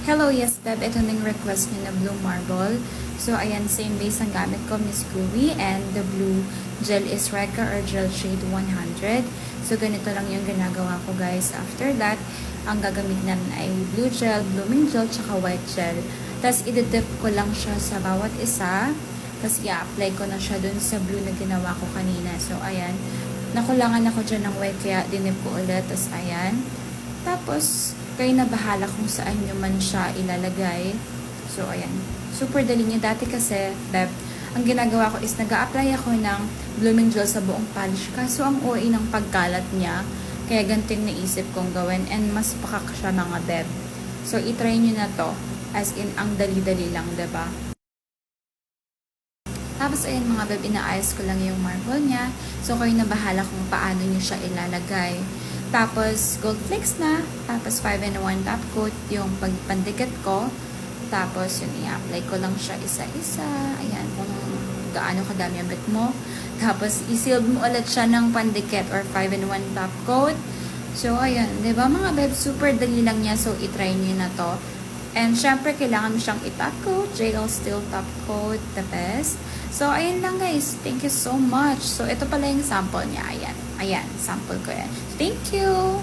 Hello, yes, Beb. Ito na yung request niyo na blue marble. So, ayan, same base ang gamit ko, Miss Gooey. And the blue gel is Reka or Gel Shade 100. So, ganito lang yung ginagawa ko, guys. After that, ang gagamit namin ay blue gel, blooming gel, tsaka white gel. Tapos, ididip ko lang siya sa bawat isa. Tapos, i-apply ko na siya dun sa blue na ginawa ko kanina. So, ayan. Nakulangan ako dyan ng white, kaya dinip ko ulit. Tapos, ayan. Tapos, kayo na bahala kung saan nyo man siya ilalagay. So, ayan. Super dali niya. Dati kasi, Beb, ang ginagawa ko is nag-a-apply ako ng blooming gel sa buong polish. Kaso, ang OA ng pagkalat niya. Kaya ganito yung naisip kong gawin. And mas pakak siya mga Beb. So, itry nyo na to. As in, ang dali-dali lang, diba? Tapos, ayan mga Beb, inaayos ko lang yung marble niya. So, kayo na bahala kung paano nyo siya ilalagay. Tapos, gold flakes na. Tapos, 5-in-1 top coat yung pandikit ko. Tapos, yun, i-apply ko lang siya isa-isa. Ayan, kung gaano kadami ang bit mo. Tapos, i-seal mo ulit siya ng pandikit or 5-in-1 top coat. So, ayan. Diba mga Beb, super dali lang niya. So, itry nyo na to. And, syempre, kailangan mo siyang i-top coat. JL Steel top coat. The best. So, ayan lang guys. Thank you so much. So, ito pala yung sample niya. Ayan. Ayan. Sample ko yan. Thank you!